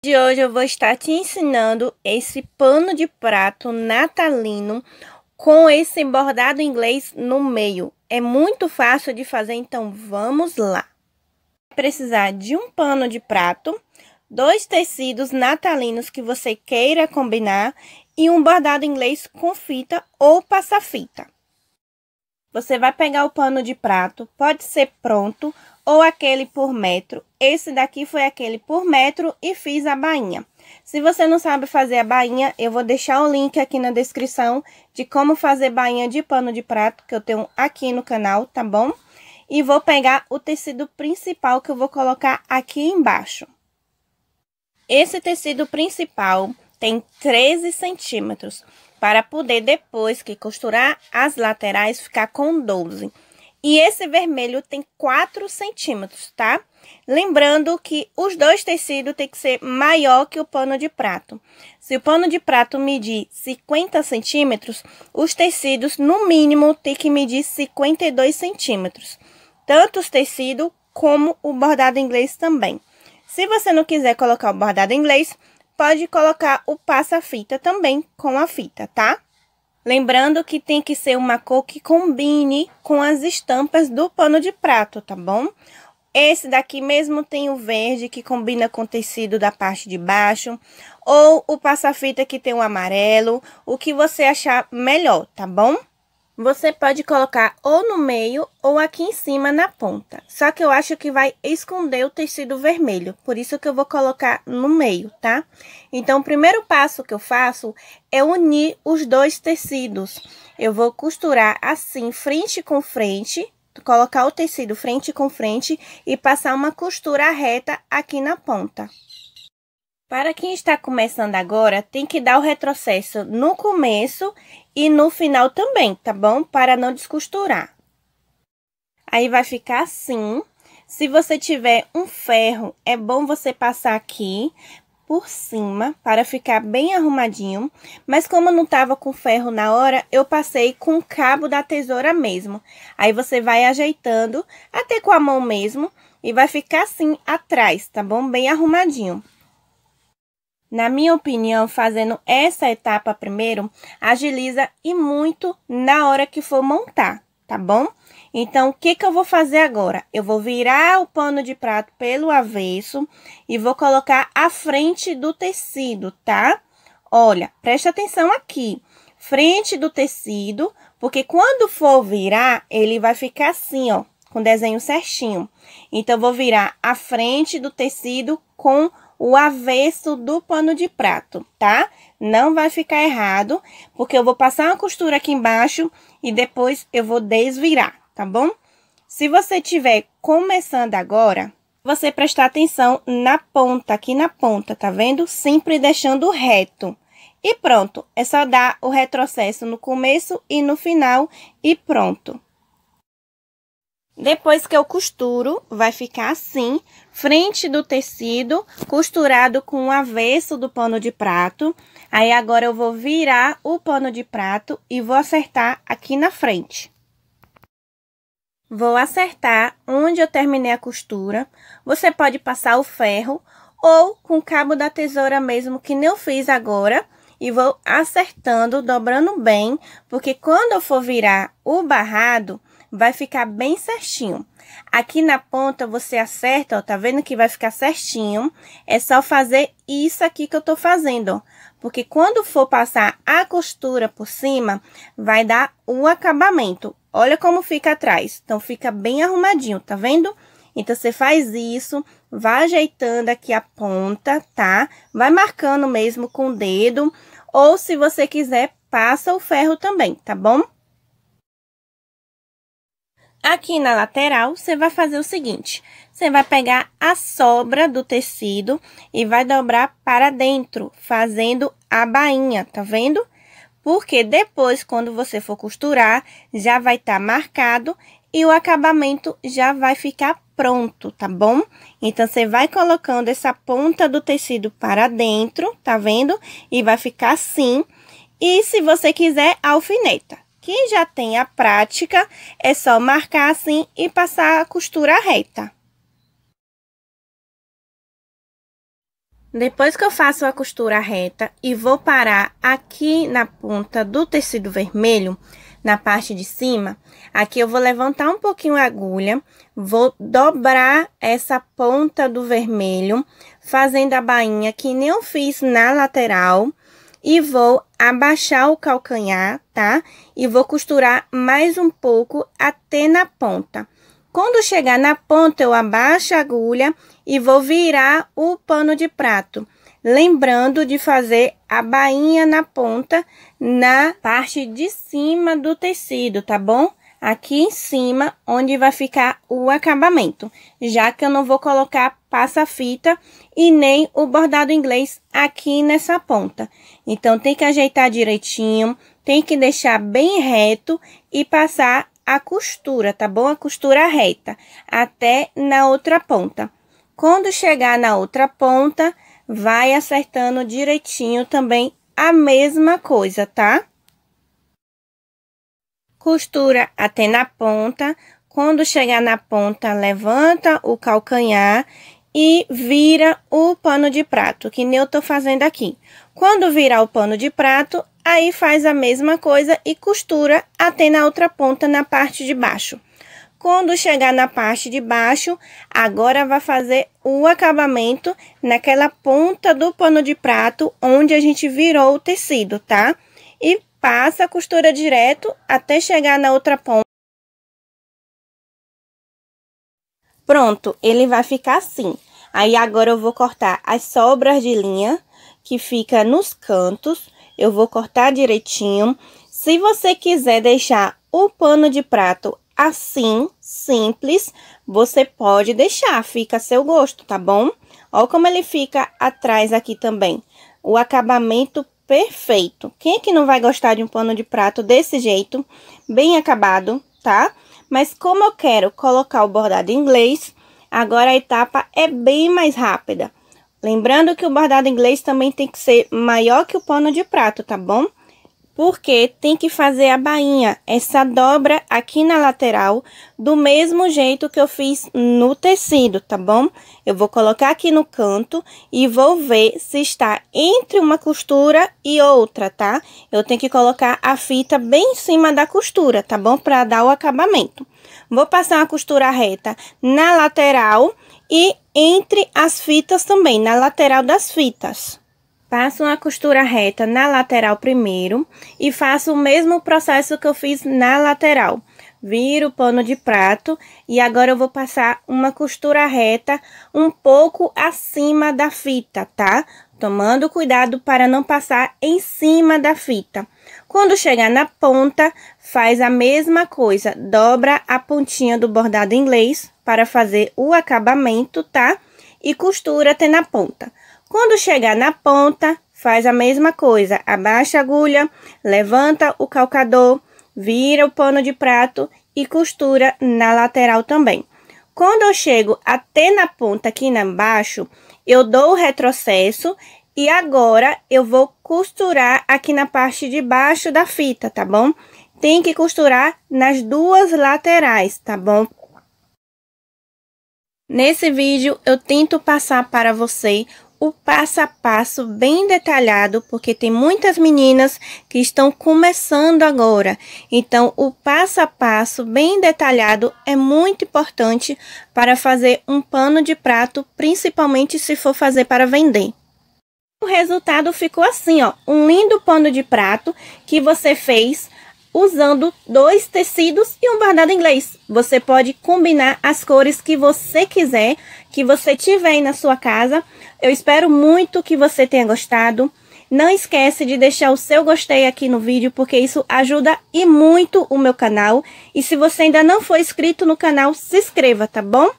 De hoje eu vou estar te ensinando esse pano de prato natalino com esse bordado inglês no meio. É muito fácil de fazer, então vamos lá. Vai precisar de um pano de prato, 2 tecidos natalinos que você queira combinar e um bordado inglês com fita ou passa-fita. Você vai pegar o pano de prato, pode ser pronto ou aquele por metro. Esse daqui foi aquele por metro e fiz a bainha. Se você não sabe fazer a bainha, eu vou deixar o link aqui na descrição de como fazer bainha de pano de prato, que eu tenho aqui no canal, tá bom? E vou pegar o tecido principal que eu vou colocar aqui embaixo. Esse tecido principal tem 13 centímetros, para poder depois que costurar as laterais ficar com 12. E esse vermelho tem 4 centímetros, tá? Lembrando que os dois tecidos tem que ser maior que o pano de prato. Se o pano de prato medir 50 centímetros, os tecidos no mínimo tem que medir 52 centímetros. Tanto os tecidos como o bordado inglês também. Se você não quiser colocar o bordado inglês, pode colocar o passa-fita também com a fita, tá? Lembrando que tem que ser uma cor que combine com as estampas do pano de prato, tá bom? Esse daqui mesmo tem o verde que combina com o tecido da parte de baixo, ou o passa-fita que tem o amarelo, o que você achar melhor, tá bom? Você pode colocar ou no meio ou aqui em cima na ponta. Só que eu acho que vai esconder o tecido vermelho, por isso que eu vou colocar no meio, tá? Então, o primeiro passo que eu faço é unir os dois tecidos. Eu vou costurar assim, frente com frente, colocar o tecido frente com frente e passar uma costura reta aqui na ponta. Para quem está começando agora, tem que dar o retrocesso no começo e no final também, tá bom? Para não descosturar. Aí vai ficar assim. Se você tiver um ferro, é bom você passar aqui por cima para ficar bem arrumadinho. Mas como eu não tava com ferro na hora, eu passei com o cabo da tesoura mesmo. Aí você vai ajeitando até com a mão mesmo e vai ficar assim atrás, tá bom? Bem arrumadinho. Na minha opinião, fazendo essa etapa primeiro, agiliza e muito na hora que for montar, tá bom? Então, o que eu vou fazer agora? Eu vou virar o pano de prato pelo avesso e vou colocar a frente do tecido, tá? Olha, presta atenção aqui, frente do tecido, porque quando for virar, ele vai ficar assim, ó, com o desenho certinho. Então, eu vou virar a frente do tecido com o avesso do pano de prato, tá? Não vai ficar errado, porque eu vou passar uma costura aqui embaixo e depois eu vou desvirar, tá bom? Se você estiver começando agora, você prestar atenção na ponta, aqui na ponta, tá vendo? Sempre deixando reto. E pronto, é só dar o retrocesso no começo e no final e pronto. Depois que eu costuro, vai ficar assim, frente do tecido, costurado com o avesso do pano de prato. Aí, agora eu vou virar o pano de prato e vou acertar aqui na frente. Vou acertar onde eu terminei a costura. Você pode passar o ferro ou com o cabo da tesoura mesmo, que nem eu fiz agora. E vou acertando, dobrando bem, porque quando eu for virar o barrado, vai ficar bem certinho. Aqui na ponta você acerta, ó, tá vendo que vai ficar certinho? É só fazer isso aqui que eu tô fazendo, ó. Porque quando for passar a costura por cima, vai dar o acabamento. Olha como fica atrás. Então, fica bem arrumadinho, tá vendo? Então, você faz isso, vai ajeitando aqui a ponta, tá? Vai marcando mesmo com o dedo. Ou, se você quiser, passa o ferro também, tá bom? Aqui na lateral, você vai fazer o seguinte, você vai pegar a sobra do tecido e vai dobrar para dentro, fazendo a bainha, tá vendo? Porque depois, quando você for costurar, já vai estar marcado e o acabamento já vai ficar pronto, tá bom? Então, você vai colocando essa ponta do tecido para dentro, tá vendo? E vai ficar assim. E se você quiser, alfineta. Quem já tem a prática, é só marcar assim e passar a costura reta. Depois que eu faço a costura reta e vou parar aqui na ponta do tecido vermelho, na parte de cima, aqui eu vou levantar um pouquinho a agulha, vou dobrar essa ponta do vermelho, fazendo a bainha que nem eu fiz na lateral, e vou abaixar o calcanhar, tá? E vou costurar mais um pouco até na ponta. Quando chegar na ponta, eu abaixo a agulha e vou virar o pano de prato. Lembrando de fazer a bainha na ponta, na parte de cima do tecido, tá bom? Aqui em cima, onde vai ficar o acabamento, já que eu não vou colocar passa-fita e nem o bordado inglês aqui nessa ponta. Então, tem que ajeitar direitinho, tem que deixar bem reto e passar a costura, tá bom? A costura reta, até na outra ponta. Quando chegar na outra ponta, vai acertando direitinho também a mesma coisa, tá? Costura até na ponta. Quando chegar na ponta, levanta o calcanhar e vira o pano de prato, que nem eu tô fazendo aqui. Quando virar o pano de prato, aí faz a mesma coisa e costura até na outra ponta, na parte de baixo. Quando chegar na parte de baixo, agora vai fazer o acabamento naquela ponta do pano de prato, onde a gente virou o tecido, tá? E passa a costura direto até chegar na outra ponta. Pronto, ele vai ficar assim. Aí, agora eu vou cortar as sobras de linha que fica nos cantos. Eu vou cortar direitinho. Se você quiser deixar o pano de prato assim, simples, você pode deixar, fica a seu gosto, tá bom? Ó como ele fica atrás aqui também. O acabamento perfeito. Quem é que não vai gostar de um pano de prato desse jeito, bem acabado, tá? Mas como eu quero colocar o bordado inglês, agora a etapa é bem mais rápida. Lembrando que o bordado inglês também tem que ser maior que o pano de prato, tá bom? Porque tem que fazer a bainha, essa dobra aqui na lateral, do mesmo jeito que eu fiz no tecido, tá bom? Eu vou colocar aqui no canto e vou ver se está entre uma costura e outra, tá? Eu tenho que colocar a fita bem em cima da costura, tá bom? Para dar o acabamento. Vou passar uma costura reta na lateral e entre as fitas também, na lateral das fitas. Passo uma costura reta na lateral primeiro e faço o mesmo processo que eu fiz na lateral. Viro o pano de prato e agora eu vou passar uma costura reta um pouco acima da fita, tá? Tomando cuidado para não passar em cima da fita. Quando chegar na ponta, faz a mesma coisa, dobra a pontinha do bordado inglês para fazer o acabamento, tá? E costura até na ponta. Quando chegar na ponta, faz a mesma coisa, abaixa a agulha, levanta o calcador, vira o pano de prato e costura na lateral também. Quando eu chego até na ponta aqui embaixo, eu dou o retrocesso e agora eu vou costurar aqui na parte de baixo da fita, tá bom? Tem que costurar nas duas laterais, tá bom? Nesse vídeo, eu tento passar para você o passo a passo bem detalhado, porque tem muitas meninas que estão começando agora. Então, o passo a passo bem detalhado é muito importante para fazer um pano de prato, principalmente se for fazer para vender. O resultado ficou assim, ó, um lindo pano de prato que você fez usando 2 tecidos e um bordado inglês. Você pode combinar as cores que você quiser, que você tiver aí na sua casa. Eu espero muito que você tenha gostado. Não esquece de deixar o seu gostei aqui no vídeo, porque isso ajuda e muito o meu canal. E se você ainda não for inscrito no canal, se inscreva, tá bom?